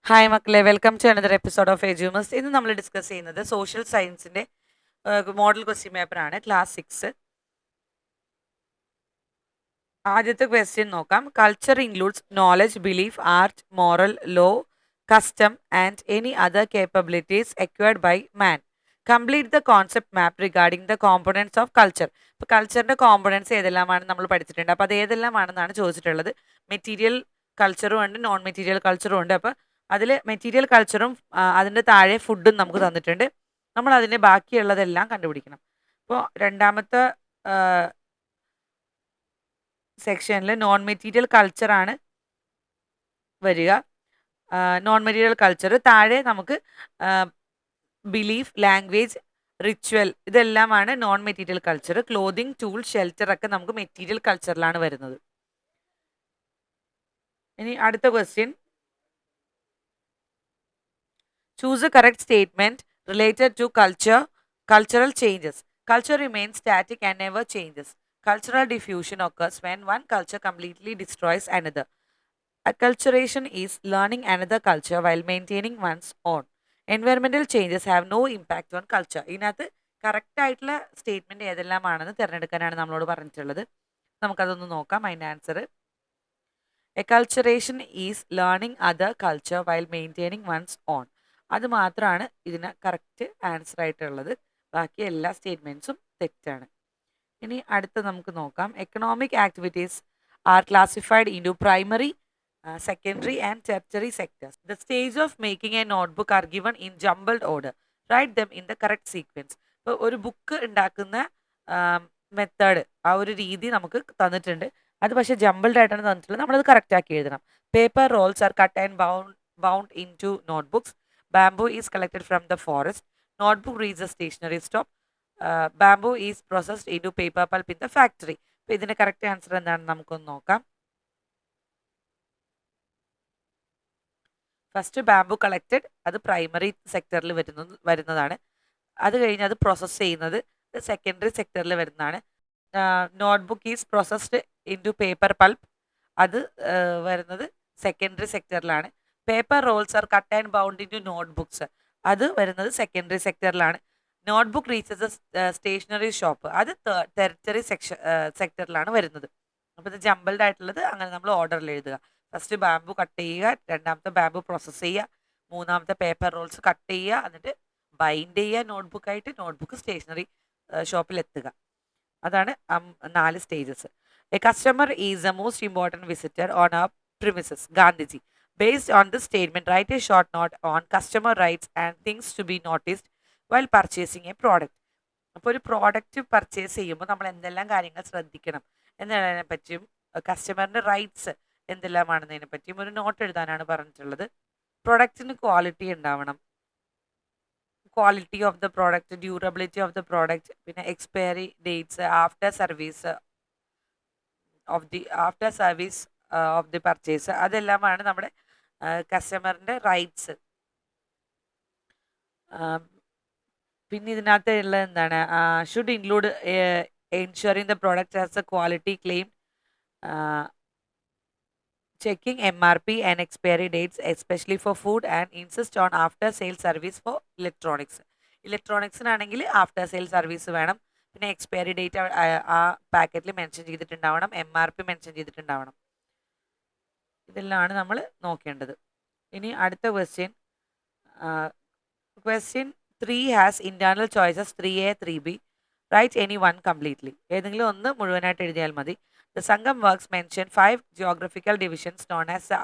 Hi മക്കളെ, welcome to another episode of Edumus. ഇന്ന് നമ്മൾ ഡിസ്കസ് ചെയ്യുന്നത് സോഷ്യൽ സയൻസിന്റെ മോഡൽ ക്വസ്റ്റ്യൻ പേപ്പറാണ്, ക്ലാസ് 6. ആദ്യത്തെ ക്വസ്റ്റ്യൻ നോക്കാം. Culture includes knowledge, belief, art, moral, law, custom and any other capabilities acquired by man. Complete the concept map regarding the components of culture. ഇപ്പോൾ കൾച്ചറിന്റെ components ഏതെല്ലാമാണെന്ന് നമ്മൾ പഠിച്ചിട്ടുണ്ട്. അപ്പോൾ അത് ഏതെല്ലാമാണെന്നാണ് ചോദിച്ചിട്ടുള്ളത്. മെറ്റീരിയൽ കൾച്ചറും ഉണ്ട്, നോൺ മെറ്റീരിയൽ കൾച്ചറും ഉണ്ട്. അപ്പോൾ അതിൽ മെറ്റീരിയൽ കൾച്ചറും അതിൻ്റെ താഴെ ഫുഡും നമുക്ക് തന്നിട്ടുണ്ട്. നമ്മൾ അതിൻ്റെ ബാക്കിയുള്ളതെല്ലാം കണ്ടുപിടിക്കണം. ഇപ്പോൾ രണ്ടാമത്തെ സെക്ഷനിൽ നോൺ മെറ്റീരിയൽ കൾച്ചറാണ് വരിക. നോൺ മെറ്റീരിയൽ കൾച്ചർ താഴെ നമുക്ക് ബിലീഫ്, ലാംഗ്വേജ്, റിച്വൽ ഇതെല്ലാമാണ് non material culture. Clothing, tool, shelter ഒക്കെ നമുക്ക് മെറ്റീരിയൽ കൾച്ചറിലാണ് വരുന്നത്. ഇനി അടുത്ത question. Choose a correct statement related to cultural changes. Culture remains static and never changes. Cultural diffusion occurs when one culture completely destroys another. Acculturation is learning another culture while maintaining one's own. Environmental changes have no impact on culture. ഇതിനകത്ത് correct ആയിട്ടുള്ള statement ഏതെല്ലാമാണെന്ന് തിരഞ്ഞെടുക്കാനാണ് നമ്മളോട് പറഞ്ഞിട്ടുള്ളത്. നമുക്കതൊന്ന് നോക്കാം. അതിൻ്റെ answer acculturation is learning other culture while maintaining one's own. അത് മാത്രമാണ് ഇതിന് കറക്റ്റ് ആൻസർ ആയിട്ടുള്ളത്. ബാക്കി എല്ലാ സ്റ്റേറ്റ്മെന്റ്സും തെറ്റാണ്. ഇനി അടുത്ത നമുക്ക് നോക്കാം. Economic activities are classified into primary, secondary and tertiary sectors. The stage of making a notebook are given in jumbled order. Write them in the correct sequence. ഇപ്പോൾ ഒരു ബുക്ക് ഉണ്ടാക്കുന്ന മെത്തേഡ്, ആ ഒരു രീതി നമുക്ക് തന്നിട്ടുണ്ട്. അത് പക്ഷേ ജംബിൾഡ് ആയിട്ടാണ് തന്നിട്ടുള്ളത്. നമ്മളത് കറക്റ്റ് ആക്കി എഴുതണം. Paper rolls are cut and bound into notebooks. Bamboo is collected from the forest. Notebook reaches a stationery stop. Bamboo is processed into paper pulp in the factory. അപ്പോൾ ഇതിന്റെ കറക്റ്റ് ആൻസർ എന്താണെന്ന് നമുക്കൊന്ന് നോക്കാം. First bamboo collected, അത് primary സെക്ടറിൽ വരുന്നതാണ്. അത് കഴിഞ്ഞ് അത് പ്രോസസ്സ് ചെയ്യുന്നത് സെക്കൻഡറി സെക്ടറിൽ വരുന്നതാണ്. Notebook is processed into paper pulp, അത് വരുന്നത് സെക്കൻഡറി സെക്ടറിലാണ്. Paper rolls are cut and bound into notebooks, അത് വരുന്നത് സെക്കൻഡറി സെക്ടറിലാണ്. നോട്ട്ബുക്ക് റീച്ചസ് സ്റ്റേഷനറി ഷോപ്പ്, അത് ടെറിറ്ററി സെക്ടറിലാണ് വരുന്നത്. അപ്പോൾ ഇത് ജംബിൾഡ് ആയിട്ടുള്ളത് അങ്ങനെ നമ്മൾ ഓർഡറിൽ എഴുതുക. ഫസ്റ്റ് ബാംബു കട്ട് ചെയ്യുക, രണ്ടാമത്തെ ബാംബു പ്രോസസ്സ് ചെയ്യുക, മൂന്നാമത്തെ പേപ്പർ റോൾസ് കട്ട് ചെയ്യുക, എന്നിട്ട് ബൈൻഡ് ചെയ്യുക നോട്ട്ബുക്കായിട്ട്, നോട്ട്ബുക്ക് സ്റ്റേഷനറി ഷോപ്പിൽ എത്തുക. അതാണ് 4 stages. A customer is the most important visitor on our premises. Gandhiji. Based on this statement, write a short note on customer rights and things to be noticed while purchasing a product. അപ്പോൾ ഒരു product purchase ചെയ്യുമ്പോൾ നമ്മൾ എന്തെല്ലാം കാര്യങ്ങൾ ശ്രദ്ധിക്കണം എന്നതിനെ പറ്റിയും കസ്റ്റമറിൻ്റെ rights എന്തെല്ലാമാണെന്നതിനെ പറ്റിയും ഒരു നോട്ട് എഴുതാനാണ് പറഞ്ഞിട്ടുള്ളത്. പ്രൊഡക്റ്റിന് ക്വാളിറ്റി ഉണ്ടാവണം, quality of the product, durability of the product, പിന്നെ expiry dates, after service of the purchase, അതെല്ലാമാണ് നമ്മുടെ കസ്റ്റമറിൻ്റെ റൈറ്റ്സ്. പിന്നെ ഇതിനകത്ത് ഉള്ളത് എന്താണ്? Should include ensuring the product has a quality claim, checking MRP and expiry dates especially for food, and insist on after sale service for electronics. ഇലക്ട്രോണിക്സിനാണെങ്കിൽ after sale service വേണം. പിന്നെ എക്സ്പയറി ഡേറ്റ് ആ പാക്കറ്റിൽ mention ചെയ്തിട്ടുണ്ടാവണം, MRP mention ചെയ്തിട്ടുണ്ടാവണം. ഇതെല്ലാമാണ് നമ്മൾ നോക്കേണ്ടത്. ഇനി അടുത്ത question. Question 3 has internal choices 3A 3B. Write any one completely. ഏതെങ്കിലും ഒന്ന് മുഴുവനായിട്ട് എഴുതിയാൽ മതി. The Sangam works mention 5 geographical divisions known as the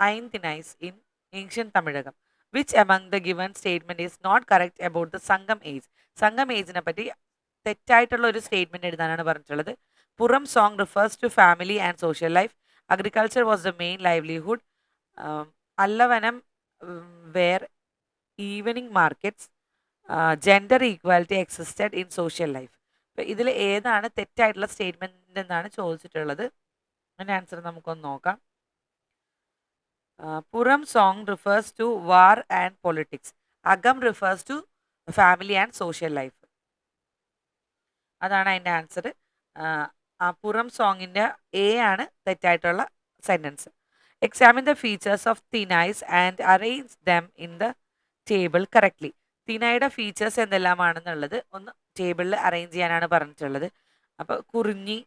Aintinais in ancient Tamilagam. Which among the given statement is not correct about the Sangam age? Sangam age-നെ പറ്റി തെറ്റായിട്ടുള്ള ഒരു statement എഴുതാനാണ് പറഞ്ഞിട്ടുള്ളത്. Puram song refers to family and social life. Agriculture was the main livelihood. Allavanam were evening markets. Gender equality existed in social life. അപ്പോൾ ഇതിൽ ഏതാണ് തെറ്റായിട്ടുള്ള statement എന്നാണ് ചോദിച്ചിട്ടുള്ളത്. അതിൻ്റെ ആൻസർ നമുക്കൊന്ന് നോക്കാം. Puram song refers to war and politics. Akam refers to family and social life. അതാണ് അതിൻ്റെ ആൻസർ. പുറം സോങ്ങിൻ്റെ A ആണ് തെറ്റായിട്ടുള്ള sentence. Examine the features of thin ice and arrange them in the table correctly. തിനയുടെ ഫീച്ചേഴ്സ് എന്തെല്ലാമാണെന്നുള്ളത് ഒന്ന് ടേബിളിൽ അറേഞ്ച് ചെയ്യാനാണ് പറഞ്ഞിട്ടുള്ളത്. അപ്പോൾ കുറിഞ്ഞി,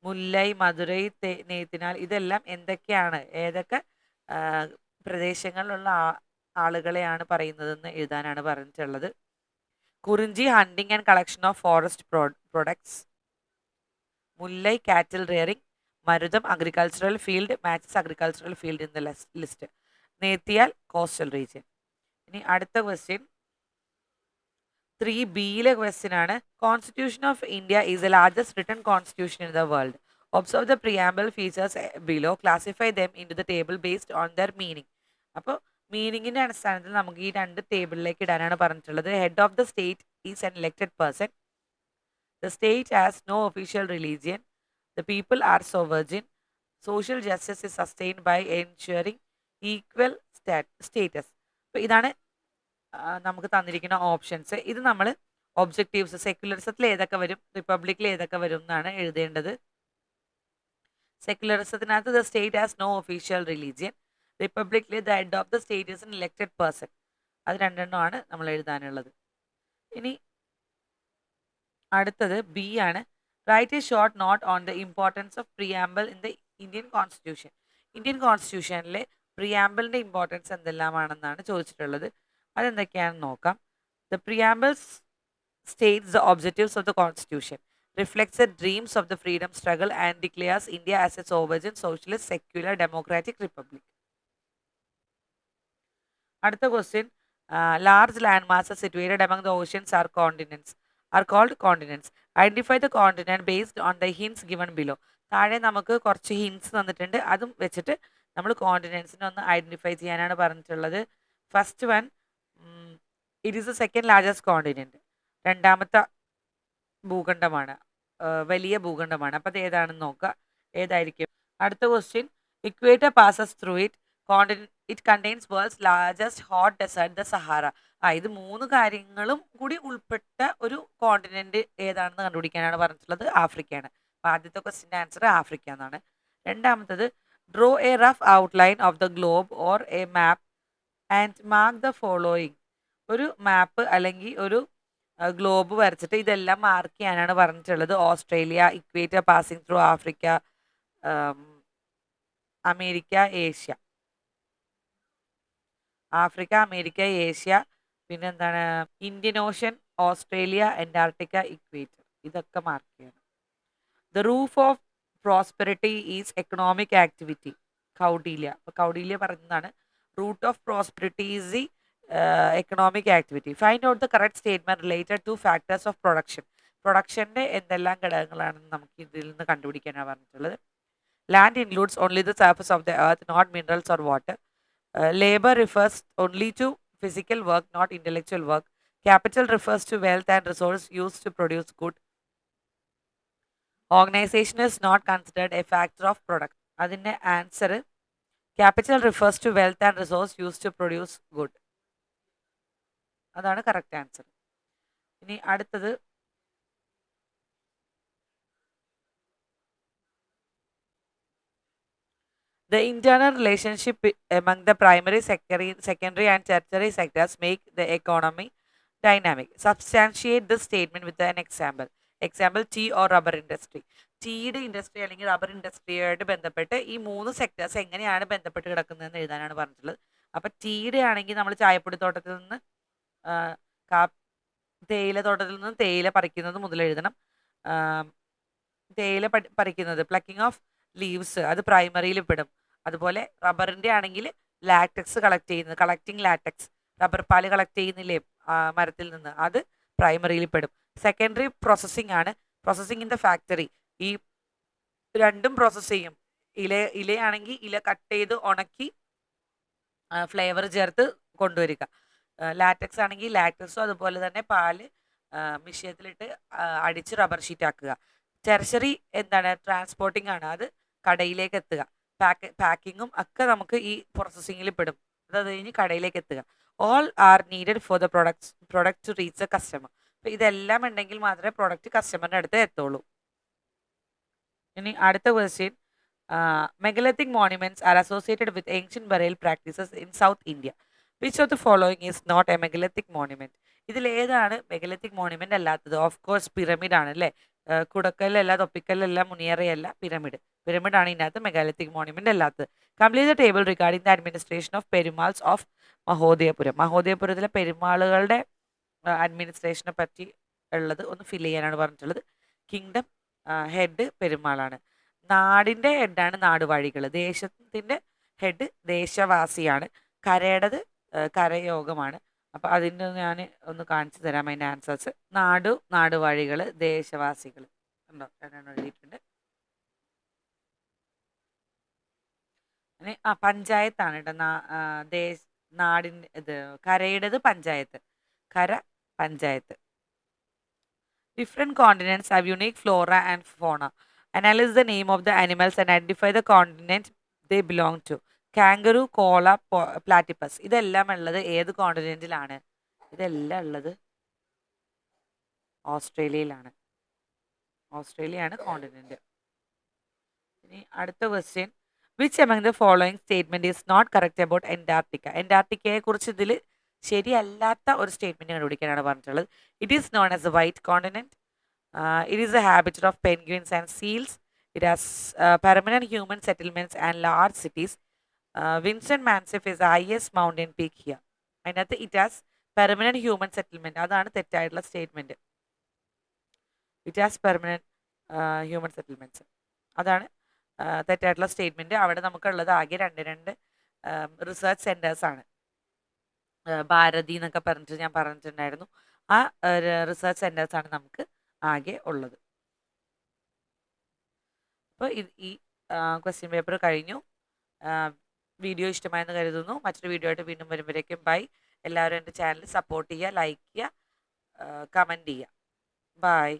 മുല്ലൈ, മധുരൈ, നെയ്ത്തിനാൽ ഇതെല്ലാം എന്തൊക്കെയാണ്, ഏതൊക്കെ പ്രദേശങ്ങളിലുള്ള ആളുകളെയാണ് പറയുന്നതെന്ന് എഴുതാനാണ് പറഞ്ഞിട്ടുള്ളത്. Kurinji hunting and collection of forest products, Mullai cattle rearing, Marutham agricultural field matches agricultural field in the list, Neithal coastal region. ഇനി അടുത്ത ക്വസ്റ്റ്യൻ 3ബിയിലെ ക്വസ്റ്റ്യൻ ആണ്. Constitution of India is the largest written constitution in the world. Observe the preamble features below, classify them into the table based on their meaning. അപ്പോൾ മീനിങ്ങിന്റെ അടിസ്ഥാനത്തിൽ നമുക്ക് ഈ രണ്ട് ടേബിളിലേക്ക് ഇടാനാണ് പറഞ്ഞിട്ടുള്ളത്. Head of the state is an elected person. The state has no official religion. The people are sovereign. Social justice is sustained by ensuring equal status. അപ്പോൾ ഇതാണ് നമുക്ക് തന്നിരിക്കുന്ന ഓപ്ഷൻസ്. ഇത് നമ്മൾ ഒബ്ജക്റ്റീവ്സ് സെക്യുലറിസത്തിൽ ഏതൊക്കെ വരും, റിപ്പബ്ലിക്കിൽ ഏതൊക്കെ വരും എന്നാണ് എഴുതേണ്ടത്. സെക്യുലറിസത്തിനകത്ത് the state has no official religion. റിപ്പബ്ലിക്കിൽ the head of the state is an elected person. അത് രണ്ടെണ്ണമാണ് നമ്മൾ എഴുതാനുള്ളത്. ഇനി അടുത്തത് ബി ആണ്. Write a short note on the importance of preamble in the Indian constitution. Indian കോൺസ്റ്റിറ്റ്യൂഷനിലെ പ്രിയാമ്പിളിൻ്റെ ഇമ്പോർട്ടൻസ് എന്തെല്ലാമാണെന്നാണ് ചോദിച്ചിട്ടുള്ളത്. അതെന്തൊക്കെയാണെന്ന് നോക്കാം. The preambles states the objectives of the constitution, reflects the dreams of the freedom struggle and declares India as A sovereign socialist secular democratic republic. അടുത്ത question, large land masses situated among the oceans are called continents. Identify the continent based on the hints given below. താഴെ നമുക്ക് കുറച്ച് hints തന്നിട്ടുണ്ട്, അതും വെച്ചിട്ട് നമ്മൾ കോണ്ടിനെൻസിനെ ഒന്ന് identify ചെയ്യാനാണ് പറഞ്ഞിട്ടുള്ളത്. First one, it is the second largest continent. രണ്ടാമത്തെ ഭൂഖണ്ഡമാണ്, വലിയ ഭൂഖണ്ഡമാണ്. അപ്പോൾ അത് ഏതാണെന്ന് നോക്കുക, ഏതായിരിക്കും. അടുത്ത question, equator passes through it. It contains world's largest hot desert the Sahara. ഇത് മൂന്ന് കാര്യങ്ങളും കൂടി ഉൾപ്പെട്ട ഒരു കോണ്ടിനെന്റ് ഏതാണെന്ന് കണ്ടുപിടിക്കാനാണ് പറഞ്ഞിട്ടുള്ളത്. ആഫ്രിക്കയാണ്. അപ്പോൾ ആദ്യത്തെ ക്വസ്റ്റിൻ്റെ ആൻസർ ആഫ്രിക്ക എന്നാണ്. രണ്ടാമത്തത്, draw A rough outline of the globe or A map and mark the following. ഒരു മാപ്പ് അല്ലെങ്കിൽ ഒരു ഗ്ലോബ് വരച്ചിട്ട് ഇതെല്ലാം മാർക്ക് ചെയ്യാനാണ് പറഞ്ഞിട്ടുള്ളത്. Australia, equator passing through Africa, America, Asia. Africa, America, Asia, പിന്നെന്താണ്, Indian ocean, Australia, Antarctica, equator. ഇതൊക്കെ mark ചെയ്യണം. The roof of prosperity is economic activity. Kautilya. അപ്പോൾ കൗഡില്യ പറയുന്നതാണ് root of prosperity is the economic activity. Find out the correct statement related to factors of production. പ്രൊഡക്ഷൻ്റെ എന്തെല്ലാം ഘടകങ്ങളാണെന്ന് നമുക്ക് ഇതിൽ നിന്ന് കണ്ടുപിടിക്കാനാണ് പറഞ്ഞിട്ടുള്ളത്. Land includes only the surface of the earth, not minerals or water. Labor refers only to physical work, not intellectual work. Capital refers to wealth and resource used to produce good. Organization is not considered a factor of product. അതിൻ്റെ answer capital refers to wealth and resource used to produce good. അതാണ് correct answer. ഇനി അടുത്തത്, the internal relationship among the primary, secondary and tertiary sectors make the economy dynamic. Substantiate this statement with an example. Example, tea or rubber industry. ടീയുടെ industry അല്ലെങ്കിൽ rubber ഇൻഡസ്ട്രിയായിട്ട് ബന്ധപ്പെട്ട് ഈ മൂന്ന് sectors എങ്ങനെയാണ് ബന്ധപ്പെട്ട് കിടക്കുന്നതെന്ന് എഴുതാനാണ് പറഞ്ഞിട്ടുള്ളത്. അപ്പം ടീയുടെ ആണെങ്കിൽ നമ്മൾ ചായപ്പൊടി തോട്ടത്തിൽ നിന്ന് തേയില തോട്ടത്തിൽ നിന്ന് തേയില പറിക്കുന്നത് മുതൽ എഴുതണം. തേയില പറിക്കുന്നത്, പ്ലക്കിംഗ് ഓഫ് ലീവ്സ്, അത് പ്രൈമറിയിൽ പെടും. അതുപോലെ റബ്ബറിൻ്റെ ആണെങ്കിൽ ലാറ്റക്സ് കളക്ട് ചെയ്യുന്നത്, കളക്ടിങ് ലാറ്റക്സ്, റബ്ബർ പാല് കളക്ട് ചെയ്യുന്നില്ലേ മരത്തിൽ നിന്ന്, അത് പ്രൈമറിയിൽ പെടും. സെക്കൻഡറി പ്രോസസ്സിംഗ് ആണ്, പ്രോസസ്സിംഗ് ഇൻ ദ ഫാക്ടറി. ഈ രണ്ടും പ്രോസസ്സ് ചെയ്യും. ഇലയാണെങ്കിൽ ഇല കട്ട് ചെയ്ത് ഉണക്കി ഫ്ലേവർ ചേർത്ത് കൊണ്ടുവരിക. ലാറ്റക്സ് ആണെങ്കിൽ ലാറ്റക്സും അതുപോലെ തന്നെ പാല് മിഷ്യത്തിലിട്ട് അടിച്ച് റബ്ബർ ഷീറ്റ് ആക്കുക. ടെർഷറി എന്താണ്, ട്രാൻസ്പോർട്ടിംഗ് ആണ്, അത് കടയിലേക്ക് എത്തുക. പാക്കിങ്ങും ഒക്കെ നമുക്ക് ഈ പ്രോസസ്സിങ്ങിൽ പെടും. അത് കഴിഞ്ഞ് കടയിലേക്ക് എത്തുക. All are needed for the product to reach the customer. അപ്പോൾ ഇതെല്ലാം ഉണ്ടെങ്കിൽ മാത്രമേ പ്രൊഡക്റ്റ് കസ്റ്റമറിൻ്റെ അടുത്ത് എത്തുള്ളൂ. ഇനി അടുത്ത question, Megalithic monuments are associated with ancient burial practices in South India. Which of the following is not a megalithic monument? ഇതിൽ ഏതാണ് മെഗലത്തിക് മോണുമെന്റ് അല്ലാത്തത്? ഓഫ് കോഴ്സ് പിരമിഡ് ആണ് അല്ലേ. കുടക്കല്ലല്ല, തൊപ്പിക്കല്ലല്ല, മുനിയറയല്ല, പിരമിഡ് ആണ് ഇതിനകത്ത് മെഗാലിത്തിക് മോണുമെന്റ് അല്ലാത്തത്. Complete the table regarding the administration of Perumals of Mahodayapuram. മഹോദയപുരത്തിലെ പെരുമാളുകളുടെ അഡ്മിനിസ്ട്രേഷനെ പറ്റി ഉള്ളത് ഒന്ന് ഫിൽ ചെയ്യാനാണ് പറഞ്ഞിട്ടുള്ളത്. കിങ്ഡം ഹെഡ് പെരുമാളാണ്. നാടിൻ്റെ ഹെഡാണ് നാടുവാഴികൾ. ദേശത്തിൻ്റെ ഹെഡ് ദേശവാസിയാണ്. കരയുടേത് കരയോഗമാണ്. അപ്പോൾ അതിൻ്റെ ഞാൻ ഒന്ന് കാണിച്ചു തരാം അതിൻ്റെ ആൻസേഴ്സ്. നാടുവാഴികൾ, ദേശവാസികൾ ഉണ്ടോ, രണ്ടെണ്ണം എഴുതിയിട്ടുണ്ട്. പഞ്ചായത്താണ് കേട്ടോ. നാടിൻ്റെ ഇത് കരയുടേത് പഞ്ചായത്ത്, കര panchayat. Different continents have unique flora and fauna. Analyze the name of the animals and identify the continent they belong to. Kangaroo, koala, platypus. ഇതെല്ലാം ഉള്ളത് ഏത് കോണ്ടിനെന്റിലാണ്? ഇതെല്ലാം ഉള്ളത് ഓസ്ട്രേലിയയിലാണ്. ഓസ്ട്രേലിയയാണ് കോണ്ടിനെന്റ്. ഇനി അടുത്ത question. Which among the following statement is not correct about Antarctica? അന്റാർട്ടിക്കയെ കുറിച്ച് ഇതിൽ ശരിയല്ലാത്ത ഒരു സ്റ്റേറ്റ്മെന്റ് കണ്ടുപിടിക്കാനാണ് പറഞ്ഞിട്ടുള്ളത്. It is known as A white continent. It is a habitat of penguins and seals. It has permanent human settlements and large cities. Vincent Mansif is the highest mountain peak here. അതിനകത്ത് it has permanent human settlement. അതാണ് തെറ്റായിട്ടുള്ള statement. It has permanent human settlements, അതാണ് തെറ്റായിട്ടുള്ള statement. അവിടെ നമുക്കുള്ളത് ആകെ രണ്ട് research centres ആണ്. ഭാരതി എന്നൊക്കെ പറഞ്ഞിട്ട് ഞാൻ പറഞ്ഞിട്ടുണ്ടായിരുന്നു. ആ റിസർച്ച് സെന്റേഴ്സ് ആണ് നമുക്ക് ആകെ ഉള്ളത്. അപ്പോൾ ഈ ക്വസ്റ്റ്യൻ പേപ്പർ കഴിഞ്ഞു. വീഡിയോ ഇഷ്ടമായെന്ന് കരുതുന്നു. മറ്റൊരു വീഡിയോ ആയിട്ട് വീണ്ടും വരുമ്പോഴേക്കും ബൈ. എല്ലാവരും എൻ്റെ ചാനൽ സപ്പോർട്ട് ചെയ്യുക, ലൈക്ക് ചെയ്യുക, കമൻറ്റ് ചെയ്യുക. ബൈ.